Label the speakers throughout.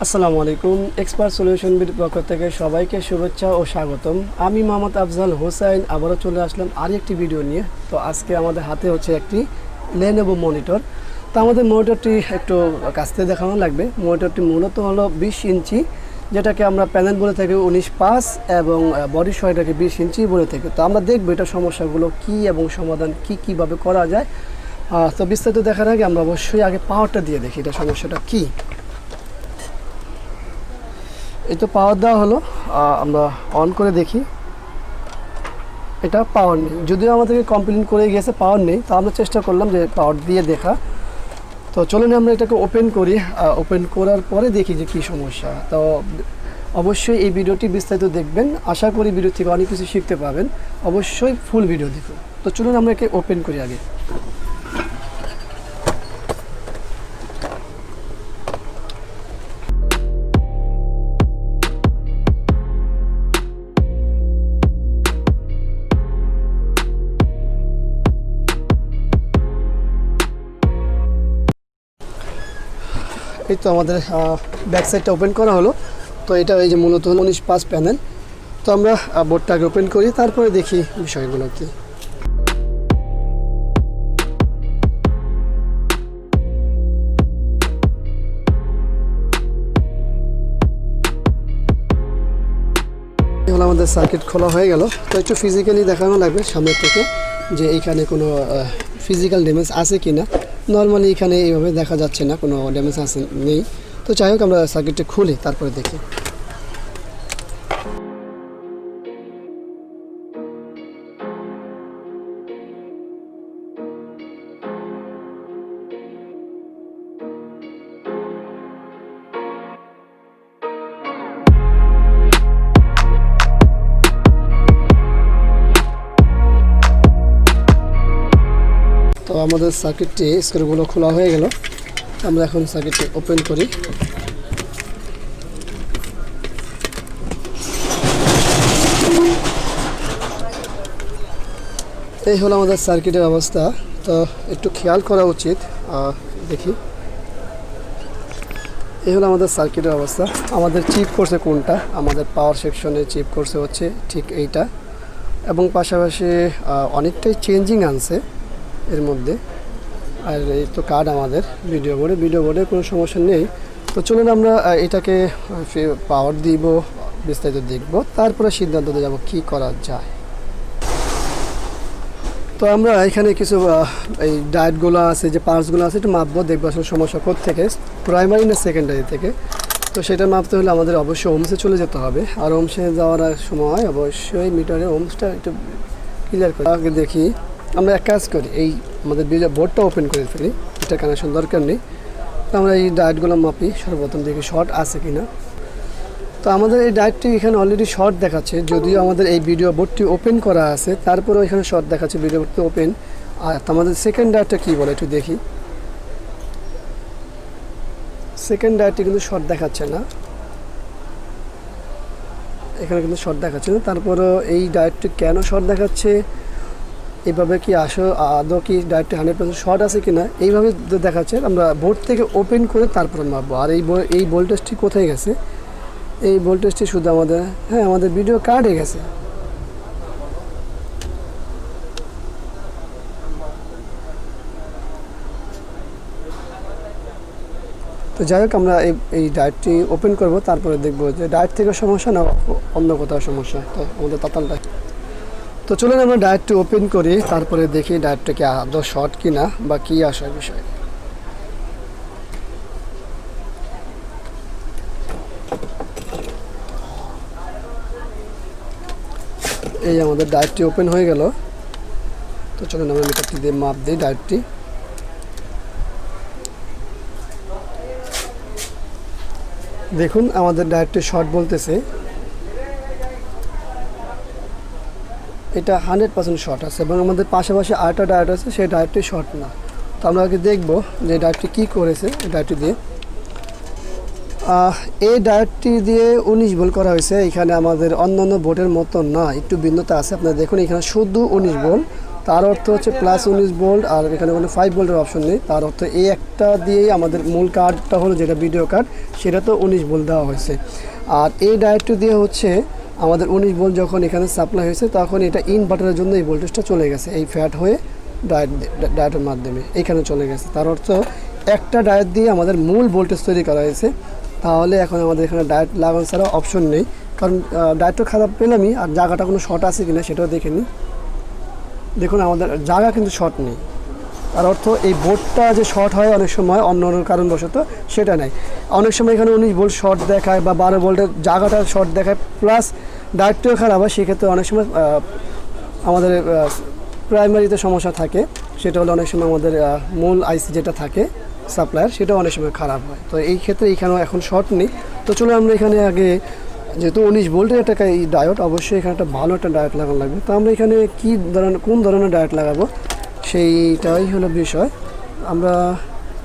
Speaker 1: আসসালামু আলাইকুম। Expert solution বির পক্ষ থেকে সবাইকে শুভেচ্ছা ও স্বাগতম। আমি মোহাম্মদ আফজাল হোসাইন আবারও চলে আসলাম আরেকটি ভিডিও নিয়ে। তো আজকে আমাদের হাতে হচ্ছে একটি Lenovo মনিটর। তো আমাদের মনিটরটি একটু কাছ থেকে দেখানো লাগবে। মনিটরটি মূলত হলো 20 ইঞ্চি, যেটাকে আমরা প্যানেল বলে থাকি 19.5 এবং বডি সহ এটাকে 20 ইঞ্চি বলে থাকি। তো আমরা দেখবো এটা সমস্যাগুলো কি এবং সমাধান কিভাবে করা যায়। তো বিস্তারিত দেখার আগে আমরা অবশ্যই আগে পাওয়ারটা দিয়ে দেখি এটা সমস্যাটা কী। এই তো পাওয়ার দেওয়া হলো, আমরা অন করে দেখি। এটা পাওয়ার নেই, যদিও আমাদেরকে কমপ্লেন করে গিয়েছে পাওয়ার নেই। তো আমরা চেষ্টা করলাম যে পাওয়ার দিয়ে দেখা। তো চলুন আমরা এটাকে ওপেন করি। ওপেন করার পরে দেখি যে কী সমস্যা। তো অবশ্যই এই ভিডিওটি বিস্তারিত দেখবেন, আশা করি ভিডিও থেকে অনেক কিছু শিখতে পাবেন। অবশ্যই ফুল ভিডিও দেখুন। তো চলুন আমরা একে ওপেন করি আগে। এই তো আমাদের ব্যাক সাইডটা ওপেন করা হলো। তো এটা এই যে মূলত 19.5 প্যানেল। তো আমরা বোর্ডটাকে ওপেন করি, তারপরে দেখি বিষয়গুলো কি। এই হলো আমাদের সার্কিট খোলা হয়ে গেল। তো একটু ফিজিক্যালি দেখানো লাগবে সামনের থেকে যে এইখানে কোনো ফিজিক্যাল ড্যামেজ আছে কি না। নর্মালি এখানে এইভাবে দেখা যাচ্ছে না, কোনো ড্যামেজ আছে নেই। তো যাই হোক আমরা সার্কিটটা খুলি, তারপরে দেখি। তো আমাদের সার্কিটটি স্ক্রুগুলো খোলা হয়ে গেল। আমরা এখন সার্কিটটি ওপেন করি। এই হলো আমাদের সার্কিটের অবস্থা। তো একটু খেয়াল করা উচিত। দেখি, এই হলো আমাদের সার্কিটের অবস্থা। আমাদের চিপ করছে কোনটা, আমাদের পাওয়ার সেকশনে চিপ করছে হচ্ছে ঠিক এইটা, এবং পাশাপাশি অনেকটাই চেঞ্জিং আনছে এর মধ্যে। আর এই তো কার্ড আমাদের ভিডিও বোর্ডে কোনো সমস্যা নেই। তো চলুন আমরা এটাকে পাওয়ার দিব, বিস্তারিত দেখব, তারপরে সিদ্ধান্ততে যাব কি করা যায়। তো আমরা এখানে কিছু এই ডায়েটগুলো আছে, যে পার্টসগুলো আছে, একটু মাপবো, দেখবো আসলে সমস্যা থেকে প্রাইমারি না সেকেন্ডারি থেকে। তো সেটা মাপতে হলে আমাদের অবশ্যই ওমসে চলে যেতে হবে। আর ওমসে যাওয়ার সময় অবশ্যই মিটারের ওমসটা একটু ক্লিয়ার করে আগে দেখি। আমরা এক কাজ করি, এই আমাদের বোর্ডটা ওপেন করে ফেলি, এটা কানেকশন দরকার নেই। তো আমরা এই ডায়েটগুলো মাপি, সর্বপ্রথম দেখি শর্ট আছে কি না। তো আমাদের এই ডায়েটটি এখানে অলরেডি শর্ট দেখাচ্ছে, যদিও আমাদের এই ভিডিও বোর্ডটি ওপেন করা আছে, তারপরেও এখানে শর্ট দেখাচ্ছে, ভিডিও বোর্ডটি ওপেন। আর আমাদের সেকেন্ড ডায়েটটা কী বলে একটু দেখি। সেকেন্ড ডায়েটটি কিন্তু শর্ট দেখাচ্ছে না, এখানে কিন্তু শর্ট দেখাচ্ছে না। তারপরেও এই ডায়েটটি কেন শর্ট দেখাচ্ছে, এইভাবে কি আদৌ কি ডায়েটটি 100% শর্ট আছে কি না, এইভাবে দেখাচ্ছে। আমরা বোর্ড থেকে ওপেন করে তারপরে মাপবো। আর এই ভোল্টেজটি কোথায় গেছে, এই ভোল্টেজটি শুধু আমাদের ভিডিও কার্ডে গেছে। তো যাই হোক আমরা এই ডায়েটটি ওপেন করব, তারপরে দেখব যে ডায়েট থেকে সমস্যা না অন্য কোথাও সমস্যা। তো আমাদের তাতালটা, তো চলুন আমরা ডায়েটটি ওপেন করি, তারপরে দেখি ডায়েটটা কি আদৌ শর্ট কি না বা কী আসার বিষয়। এই আমাদের ডায়েটটি ওপেন হয়ে গেল। তো চলুন আমরা মিটারটি দিয়ে মাপ দিই ডায়েটটি। দেখুন আমাদের ডায়েটটি শর্ট বলতেছে, এটা 100% শর্ট আছে, এবং আমাদের পাশাপাশি আরেকটা ডায়েট আছে, সেই ডায়েটটি শর্ট না। তো আমরা আগে দেখবো যে ডায়েটটি কী করেছে। এই ডায়েটটি দিয়ে এই ডায়েটটি দিয়ে 19 ভোল্ট করা হয়েছে। এখানে আমাদের অন্যান্য বোর্ডের মতো না, একটু ভিন্নতা আছে। আপনারা দেখুন এখানে শুধু 19 ভোল্ট, তার অর্থ হচ্ছে +19 ভোল্ট, আর এখানে কোনো 5 ভোল্টের অপশন নেই। তার অর্থ এই একটা দিয়েই আমাদের মূল কার্ডটা হলো যেটা ভিডিও কার্ড, সেটা তো 19 ভোল্ট দেওয়া হয়েছে। আর এই ডায়োডটি দিয়ে হচ্ছে আমাদের 19 ভোল্ট যখন এখানে সাপ্লাই হয়েছে তখন এটা ইনভার্টারের জন্য এই ভোল্টেজটা চলে গেছে, এই ফ্যাট হয়ে ডায়োডের মাধ্যমে এখানে চলে গেছে। তার অর্থ একটা ডায়োড দিয়ে আমাদের মূল ভোল্টেজ তৈরি করা হয়েছে। তাহলে এখন আমাদের এখানে ডায়োড লাগানো ছাড়া অপশন নেই, কারণ ডায়োডটা খারাপ পেলামই। আর জায়গাটা কোনো শর্ট আছে কিনা সেটাও দেখে নিই। দেখুন আমাদের জায়গা কিন্তু শর্ট নেই। তার অর্থ এই বোর্ডটা যে শর্ট হয় অনেক সময় অন্য অন্য কারণবশত, সেটা নেই। অনেক সময় এখানে 19 ভোল্ট শর্ট দেখায় বা 12 ভোল্টের জায়গাটা শর্ট দেখায়, প্লাস ডায়োডটিও খারাপ হয়। সেক্ষেত্রে অনেক সময় আমাদের প্রাইমারিতে সমস্যা থাকে। সেটা হলো অনেক সময় আমাদের মূল আইসি যেটা থাকে সাপ্লায়ার, সেটাও অনেক সময় খারাপ হয়। তো এই ক্ষেত্রে এইখানেও এখন শর্ট নেই। তো চলো আমরা এখানে আগে, যেহেতু 19 ভোল্টের একটা এই ডায়োড, অবশ্যই এখানে একটা ভালো একটা ডায়োড লাগানো লাগবে। তো আমরা এখানে কোন ধরনের ডায়োড লাগাবো সেইটাই হলো বিষয়। আমরা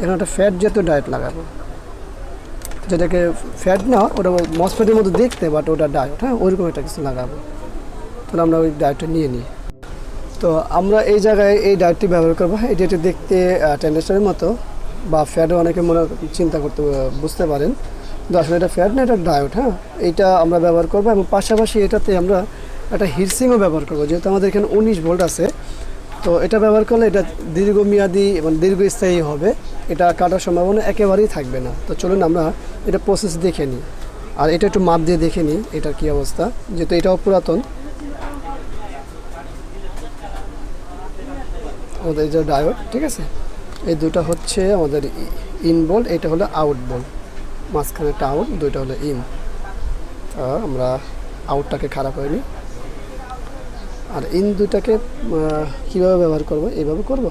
Speaker 1: এখানে একটা ফ্যাট জাতীয় ডায়োড লাগাবো, যেটাকে ফ্যাট না, ওটা মসফেটের মতো দেখতে, বাট ওটা ডায়োড, হ্যাঁ ওইরকম একটা কিছু লাগাবো। তাহলে আমরা ওই ডায়োডটা নিয়ে নিই। তো আমরা এই জায়গায় এই ডায়োডটি ব্যবহার করবো। এটি দেখতে ট্রানজিস্টরের মতো বা ফ্যাটও অনেকে চিন্তা করতে বুঝতে পারেন, কিন্তু আসলে এটা ফ্যাট না, এটা ডায়োড। হ্যাঁ, এইটা আমরা ব্যবহার করবো এবং পাশাপাশি এটাতে আমরা একটা হিটসিংও ব্যবহার করবো। যেহেতু আমাদের এখানে 19 ভোল্ট আছে, তো এটা ব্যবহার করলে এটা দীর্ঘমেয়াদী এবং দীর্ঘস্থায়ী হবে, এটা কাটার সম্ভাবনা একেবারেই থাকবে না। তো চলুন আমরা এটা প্রসেস দেখে নিই, আর এটা একটু মাপ দিয়ে দেখে নিই এটার কী অবস্থা, যেহেতু এটাও পুরাতন। আমাদের এই যে ডায়োড, ঠিক আছে, এই দুটো হচ্ছে আমাদের ইন বোল্ট, এটা হলো আউট বোল্ট, মাঝখানে একটা আউট, দুইটা হলো ইন। আমরা আউটটাকে খারাপ হয়নি, আর ইন দুটাকে কীভাবে ব্যবহার করব, এইভাবে করব,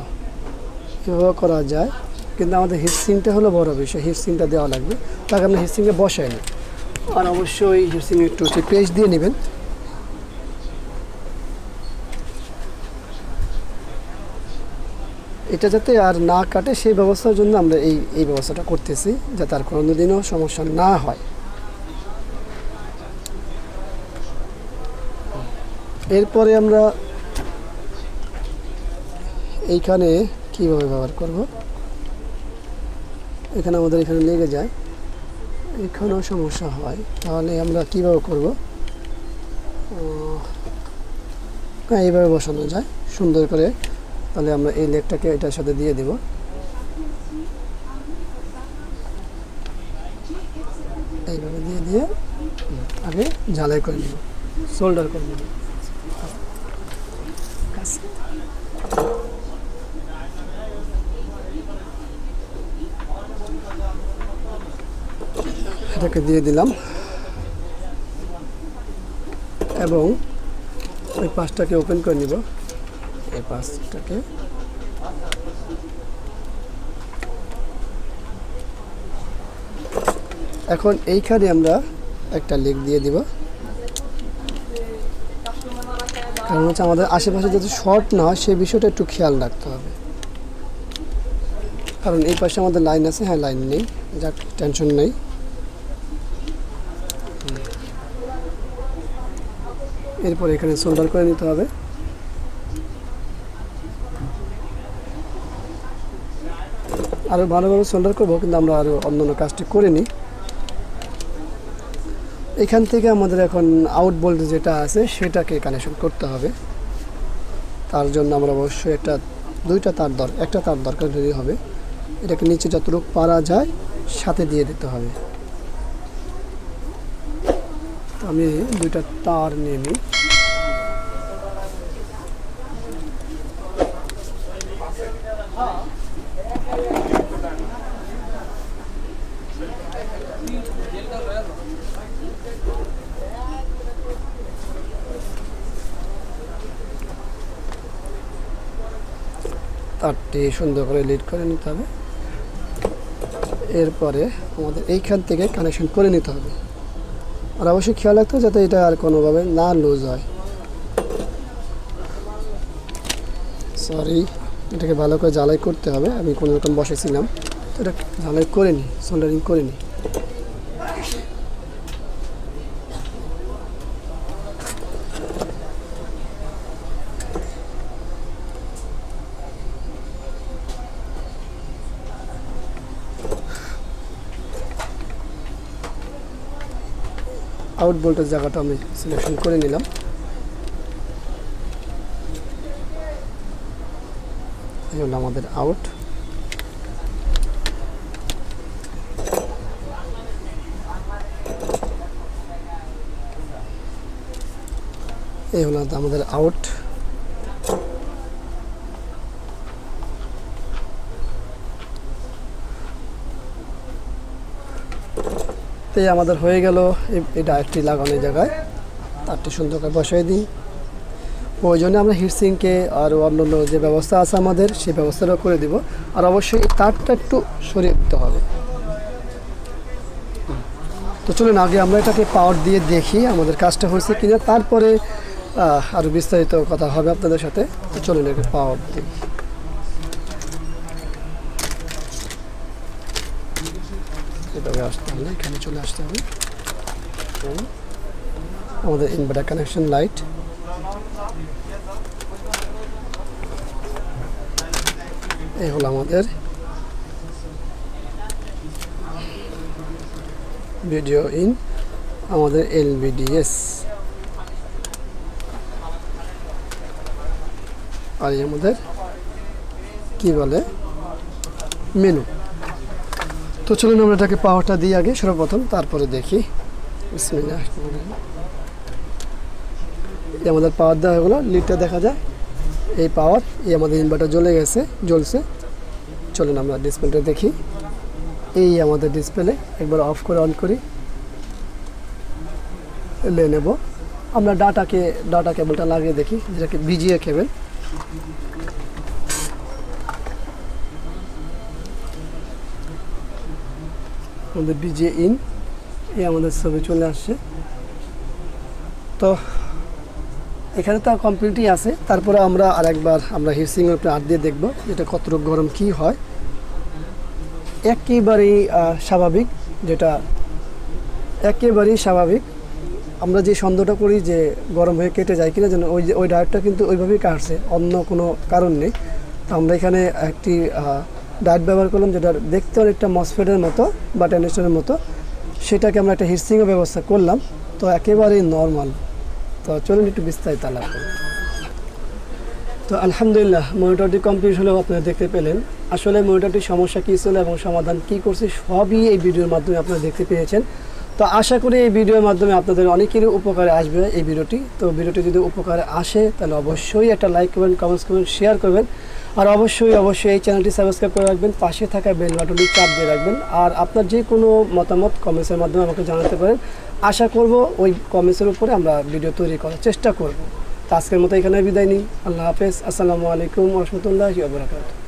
Speaker 1: কীভাবে করা যায়। কিন্তু আমাদের হিটসিংটা হলো বড় বিষয়, হিটসিংটা দেওয়া লাগবে। তাকে আমরা হিটসিংয়ে বসাইনি, আর অবশ্যই হিটসিং একটু পেস্ট দিয়ে নেবেন। এটা যাতে আর না কাটে সেই ব্যবস্থার জন্য আমরা এই ব্যবস্থাটা করতেছি, যাতে আর কোনো দিনও সমস্যা না হয়। এরপরে আমরা এইখানে কীভাবে ব্যবহার করব, এখানে আমাদের এখানে লেগে যায়, এখানেও সমস্যা হয়, তাহলে আমরা কীভাবে করব। হ্যাঁ, এইভাবে বসানো যায় সুন্দর করে। তাহলে আমরা এই লেগটাকে এটার সাথে দিয়ে দেব। এইভাবে দিয়ে আগে ঝালাই করে নেব, সোল্ডার করে নেব। এটাকে দিয়ে দিলাম এবং ওই পাশটাকে ওপেন করে নিব, এই পাশটাকে। এখন এইখানে আমরা একটা লিক দিয়ে দিব, কারণ হচ্ছে আমাদের আশেপাশে যাতে শর্ট না হয় সেই বিষয়টা একটু খেয়াল রাখতে হবে। কারণ এই পাশে আমাদের লাইন আছে, হ্যাঁ লাইন নেই, যাক টেনশন নেই। এরপর এখানে সোল্ডার করে নিতে হবে। আরও ভালোভাবে সোল্ডার করবো, কিন্তু আমরা আরও অন্যান্য কাজটি করে নিই। এখান থেকে আমাদের এখন আউট ভোল্টেজ যেটা আছে সেটাকে কানেকশন করতে হবে। তার জন্য আমরা অবশ্যই একটা তার দরকার যদি হবে, এটাকে নিচে যতটুকু পারা যায় সাথে দিয়ে দিতে হবে। আমি দুইটা তার নিয়ে নিই। তারটি সুন্দর করে লিড করে নিতে হবে। এরপরে আমাদের এইখান থেকে কানেকশন করে নিতে হবে, আর অবশ্যই খেয়াল রাখতে হবে যাতে এটা আর কোনোভাবে না লুজ হয়। সরি, এটাকে ভালো করে জ্বালাই করতে হবে। আমি কোনো রকম বসেছিলাম, তো এটা জ্বালাই করে নিই, সোল্ডারিং করে নিই। আউট ভোল্টেজ জায়গাটা আমি সিলেকশন করে নিলাম। এই হলো আমাদের আউট। এই হলো আমাদের আউট। তো আমাদের হয়ে গেল এই ডায়োডটি লাগানো জায়গায়, তারটি সুন্দর করে বসাই দিই। প্রয়োজনে আমরা হিটসিঙ্কে আর অন্যান্য যে ব্যবস্থা আছে আমাদের সেই ব্যবস্থাটাও করে দিব। আর অবশ্যই তারটা একটু সরিয়ে দিতে হবে। তো চলুন আগে আমরা এটাকে পাওয়ার দিয়ে দেখি আমাদের কাজটা হয়েছে কিনা, তারপরে আরও বিস্তারিত কথা হবে আপনাদের সাথে। তো চলুন এটাকে পাওয়ার দিই। এভাবে আসতে হবে, এখানে চলে আসতে হবে। আমাদের ইনভার্টার কানেকশন লাইট, এই হলো আমাদের ভিডিও ইন, আমাদের LVDS, আর আমাদের কি বলে মেনু। তো চলুন আমরা এটাকে পাওয়ারটা দিই আগে সর্বপ্রথম, তারপরে দেখি। বিসমিল্লাহ। এই আমাদের পাওয়ার দেওয়া হলো, লিডটা দেখা যায়, এই পাওয়ার, এই আমাদের ইনভার্টার জ্বলছে। চলুন আমরা ডিসপ্লেটা দেখি। এই আমাদের ডিসপ্লে, একবার অফ করে অন করি। Lenovo, আমরা ডাটা কেবলটা লাগিয়ে দেখি, যেটাকে VGA কেবল। আমাদের VGA ইন, এই আমাদের ছবি চলে আসছে। তো এখানে তো কমপ্লিটই আছে। তারপরে আমরা আরেকবার আমরা হিটসিংয়ের উপরে হাত দিয়ে দেখব এটা কতটুকু গরম কি হয়। একেবারেই স্বাভাবিক, যেটা একেবারেই স্বাভাবিক। আমরা যে সন্দেহটা করি যে গরম হয়ে কেটে যায় কিনা, যেন ওই ডায়োডটা কিন্তু ওইভাবেই কাটছে, অন্য কোনো কারণ নেই। তো আমরা এখানে একটি ডায়োড ব্যবহার করলাম, যেটা দেখতে অনেকটা মসফেটের মতো বা ট্রানজিস্টরের মতো। সেটাকে আমরা একটা হিটসিংয়ের ব্যবস্থা করলাম। তো একেবারেই নর্মাল। তো চলুন একটু বিস্তারিত আলাপ করি। তো আলহামদুলিল্লাহ, মনিটরটি কমপ্লিট হলেও আপনারা দেখতে পেলেন আসলে মনিটরটির সমস্যা কী ছিল এবং সমাধান কী করছে সবই এই ভিডিওর মাধ্যমে আপনারা দেখতে পেয়েছেন। তো আশা করি এই ভিডিওর মাধ্যমে আপনাদের অনেকেরই উপকারে আসবে এই ভিডিওটি। তো ভিডিওটি যদি উপকারে আসে তাহলে অবশ্যই একটা লাইক করবেন, কমেন্টস করবেন, শেয়ার করবেন। আর অবশ্যই এই চ্যানেলটি সাবস্ক্রাইব করে রাখবেন, পাশে থাকা বেল বাটনটি চাপ দিয়ে রাখবেন। আর আপনার যে কোনো মতামত কমেন্টসের মাধ্যমে আমাকে জানাতে পারেন। আশা করব ওই কমেন্টসের উপরে আমরা ভিডিও তৈরি করার চেষ্টা করব। তো আজকের মতো এখানে বিদায় নিই। আল্লাহ হাফেজ। আসসালামু আলাইকুম ওয়া রাহমাতুল্লাহি ওয়া বারাকাতুহু।